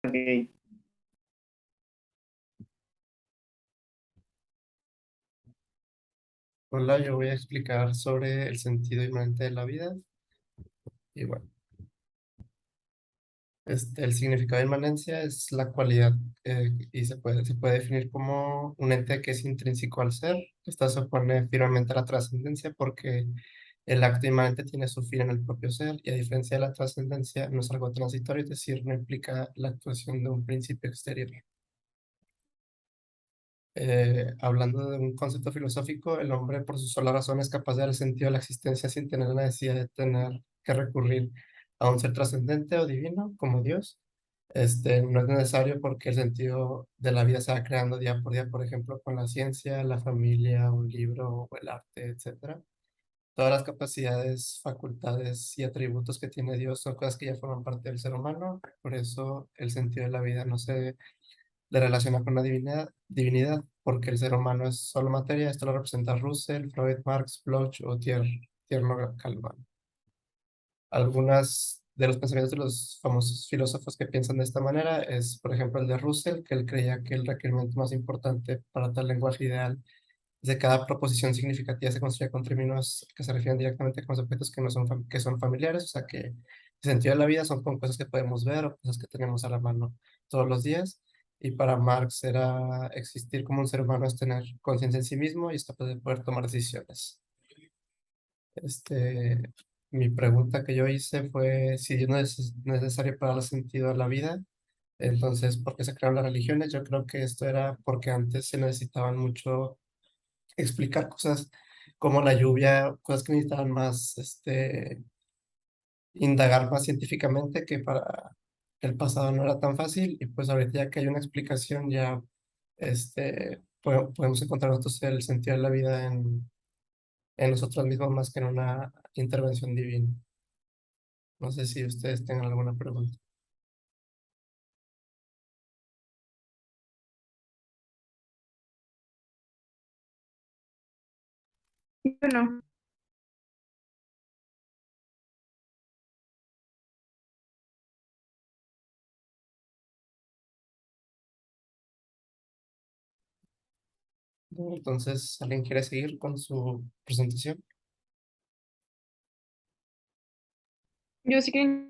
Ok. Hola, yo voy a explicar sobre el sentido inmanente de la vida. Y bueno, el significado de inmanencia es la cualidad y se puede definir como un ente que es intrínseco al ser. Esta se opone firmemente a la trascendencia porque el acto inmanente tiene su fin en el propio ser y a diferencia de la trascendencia no es algo transitorio, es decir, no implica la actuación de un principio exterior. Hablando de un concepto filosófico, el hombre por su sola razón es capaz de dar sentido a la existencia sin tener la necesidad de tener que recurrir a un ser trascendente o divino como Dios. No es necesario porque el sentido de la vida se va creando día por día, por ejemplo, con la ciencia, la familia, un libro o el arte, etcétera. Todas las capacidades, facultades y atributos que tiene Dios son cosas que ya forman parte del ser humano. Por eso el sentido de la vida no se le relaciona con la divinidad, porque el ser humano es solo materia. Esto lo representa Russell, Freud, Marx, Bloch o Tierno Calván. Algunas de los pensamientos de los famosos filósofos que piensan de esta manera es, por ejemplo, el de Russell, que él creía que el requerimiento más importante para tal lenguaje ideal es de cada proposición significativa se construye con términos que se refieren directamente con los objetos que, no son, que son familiares, o sea que el sentido de la vida son con cosas que podemos ver o cosas que tenemos a la mano todos los días. Y para Marx era existir como un ser humano es tener conciencia en sí mismo y es capaz de poder tomar decisiones. Este, Mi pregunta que yo hice fue si Dios no es necesario para darle sentido a la vida, entonces, ¿por qué se crearon las religiones? Yo creo que esto era porque antes se necesitaban mucho explicar cosas como la lluvia, cosas que necesitaban más, indagar más científicamente, que para el pasado no era tan fácil, y pues ahorita ya que hay una explicación, ya, podemos encontrar nosotros el sentido de la vida en nosotros mismos más que en una intervención divina. No sé si ustedes tengan alguna pregunta. Bueno, ¿No? Entonces, ¿alguien quiere seguir con su presentación? yo sí que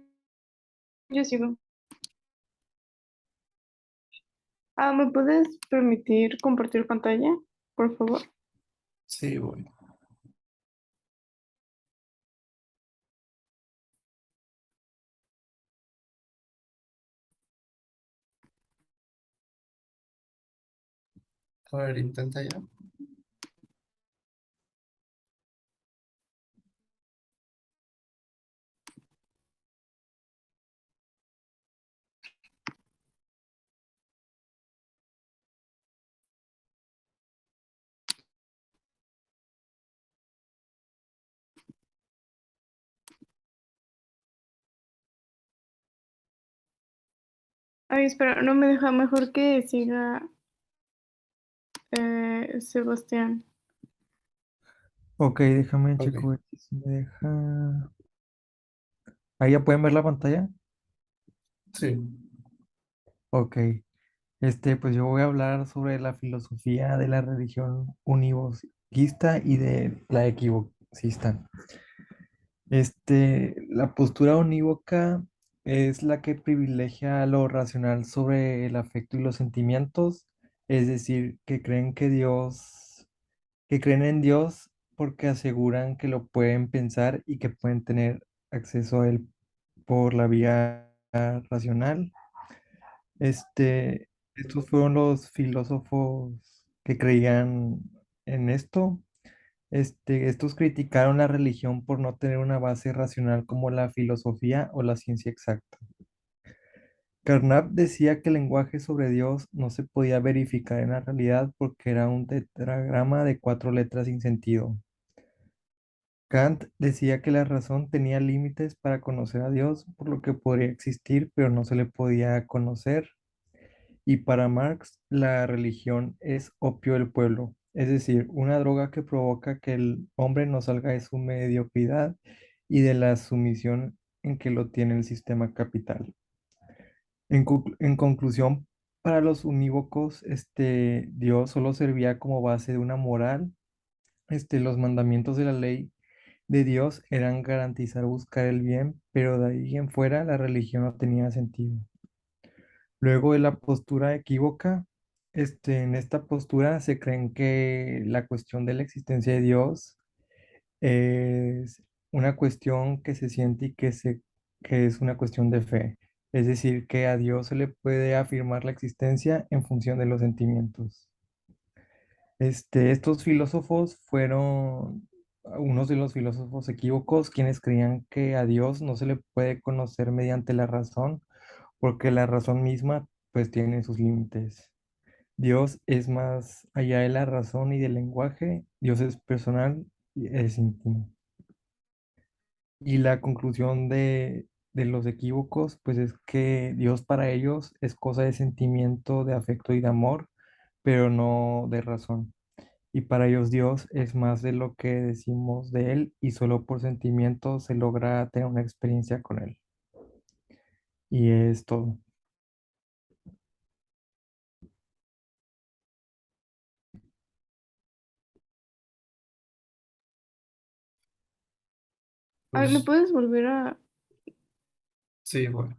yo sigo. ¿Me puedes permitir compartir pantalla, por favor? Sí, bueno. A ver, intenta ya. Ay, espera, no me deja mejor que siga Sebastián. Ok, déjame Ok, checo aquí si me deja. Ahí ya pueden ver la pantalla. sí. Ok, pues yo voy a hablar sobre la filosofía de la religión univocista y de la equivocista. La postura unívoca es la que privilegia lo racional sobre el afecto y los sentimientos, es decir, que creen en Dios porque aseguran que lo pueden pensar y que pueden tener acceso a él por la vía racional. Estos fueron los filósofos que creían en esto. Estos criticaron la religión por no tener una base racional como la filosofía o la ciencia exacta. Carnap decía que el lenguaje sobre Dios no se podía verificar en la realidad porque era un tetragrama de cuatro letras sin sentido. Kant decía que la razón tenía límites para conocer a Dios, por lo que podría existir, pero no se le podía conocer. Y para Marx, la religión es opio del pueblo, es decir, una droga que provoca que el hombre no salga de su mediocridad y de la sumisión en que lo tiene el sistema capital. En conclusión, para los unívocos, Dios solo servía como base de una moral. Los mandamientos de la ley de Dios eran garantizar buscar el bien, pero de ahí en fuera la religión no tenía sentido. Luego de la postura equívoca, en esta postura se creen que la cuestión de la existencia de Dios es una cuestión que se siente y que es una cuestión de fe. Es decir, que a Dios se le puede afirmar la existencia en función de los sentimientos. Estos filósofos fueron unos de los filósofos equívocos quienes creían que a Dios no se le puede conocer mediante la razón, porque la razón misma pues tiene sus límites. Dios es más allá de la razón y del lenguaje, Dios es personal y es íntimo. Y la conclusión de los equívocos, pues es que Dios para ellos es cosa de sentimiento, de afecto y de amor, pero no de razón. Y para ellos Dios es más de lo que decimos de Él y solo por sentimiento se logra tener una experiencia con Él. Y es todo. A ver, ¿me Pues puedes volver a...? sí, bueno,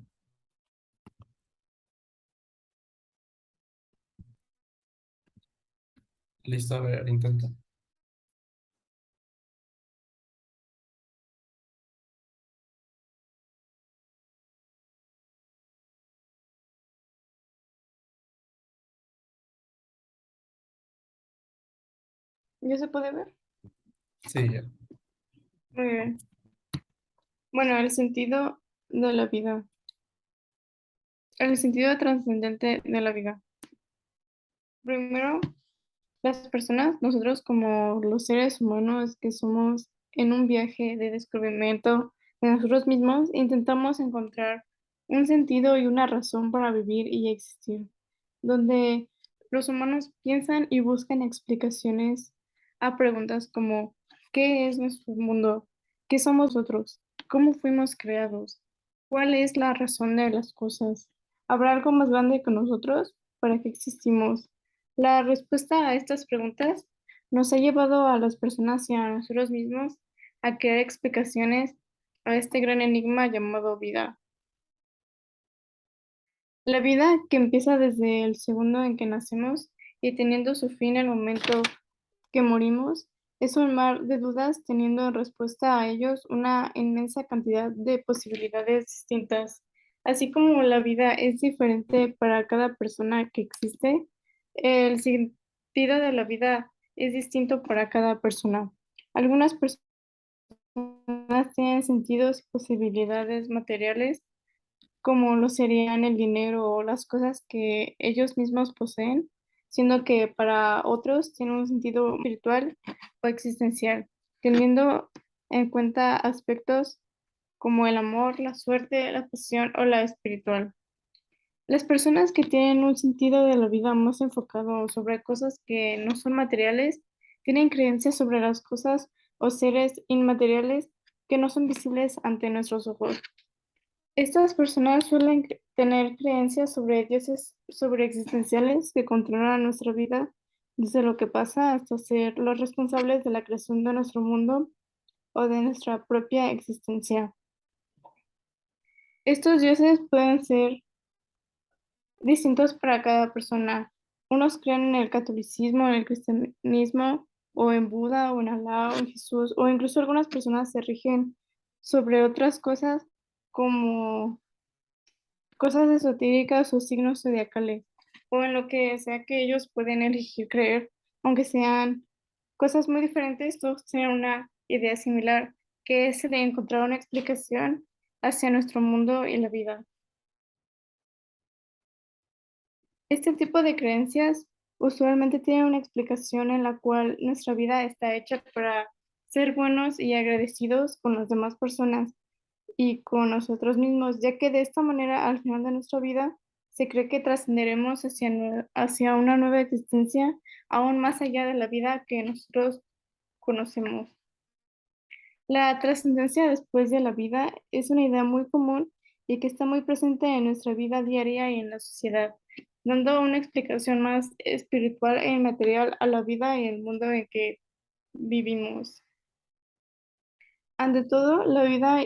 listo, a ver, intenta. ¿Ya se puede ver? Sí, ya. Muy bien. Bueno, el sentido de la vida. El sentido trascendente de la vida. Primero, las personas, nosotros como los seres humanos que somos en un viaje de descubrimiento de nosotros mismos, intentamos encontrar un sentido y una razón para vivir y existir, donde los humanos piensan y buscan explicaciones a preguntas como ¿qué es nuestro mundo? ¿Qué somos nosotros? ¿Cómo fuimos creados? ¿Cuál es la razón de las cosas? ¿Habrá algo más grande que nosotros? ¿Para qué existimos? La respuesta a estas preguntas nos ha llevado a las personas y a nosotros mismos a crear explicaciones a este gran enigma llamado vida. La vida que empieza desde el segundo en que nacemos y teniendo su fin en el momento que morimos, es un mar de dudas teniendo en respuesta a ellos una inmensa cantidad de posibilidades distintas. Así como la vida es diferente para cada persona que existe, el sentido de la vida es distinto para cada persona. Algunas personas tienen sentidos y posibilidades materiales como lo serían el dinero o las cosas que ellos mismos poseen, siendo que para otros tiene un sentido espiritual o existencial, teniendo en cuenta aspectos como el amor, la suerte, la pasión o la espiritual. Las personas que tienen un sentido de la vida más enfocado sobre cosas que no son materiales, tienen creencias sobre las cosas o seres inmateriales que no son visibles ante nuestros ojos. Estas personas suelen tener creencias sobre dioses sobreexistenciales que controlan nuestra vida, desde lo que pasa hasta ser los responsables de la creación de nuestro mundo o de nuestra propia existencia. Estos dioses pueden ser distintos para cada persona. Unos creen en el catolicismo, en el cristianismo, o en Buda, o en Alá, o en Jesús, o incluso algunas personas se rigen sobre otras cosas como cosas esotéricas o signos zodiacales, o en lo que sea que ellos pueden elegir creer, aunque sean cosas muy diferentes, todos tienen una idea similar, que es de encontrar una explicación hacia nuestro mundo y la vida. Este tipo de creencias usualmente tienen una explicación en la cual nuestra vida está hecha para ser buenos y agradecidos con las demás personas y con nosotros mismos, ya que de esta manera al final de nuestra vida se cree que trascenderemos hacia una nueva existencia aún más allá de la vida que nosotros conocemos. La trascendencia después de la vida es una idea muy común y que está muy presente en nuestra vida diaria y en la sociedad, dando una explicación más espiritual e inmaterial a la vida y el mundo en que vivimos. Ante todo, la vida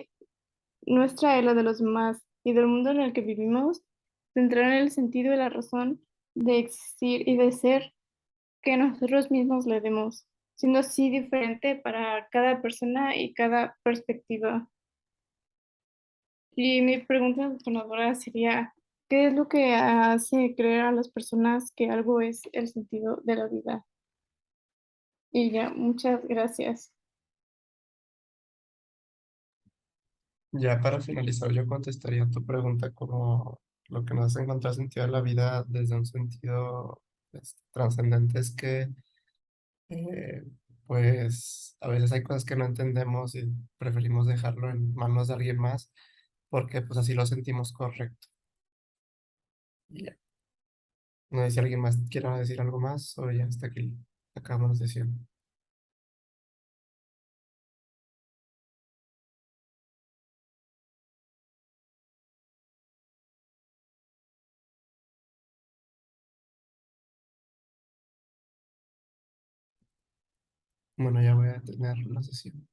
nuestra y la de los demás y del mundo en el que vivimos tendrán el sentido y la razón de existir y de ser que nosotros mismos le demos, siendo así diferente para cada persona y cada perspectiva. Y mi pregunta detonadora sería, ¿qué es lo que hace creer a las personas que algo es el sentido de la vida? Y ya, muchas gracias. Ya para finalizar, yo contestaría tu pregunta como lo que nos hace encontrar sentido a la vida desde un sentido trascendente es que eh, pues a veces hay cosas que no entendemos y preferimos dejarlo en manos de alguien más porque pues así lo sentimos correcto. Y ya. No sé si alguien más quiera decir algo más o ya hasta aquí acabamos de decir. Bueno, ya voy a tener la sesión.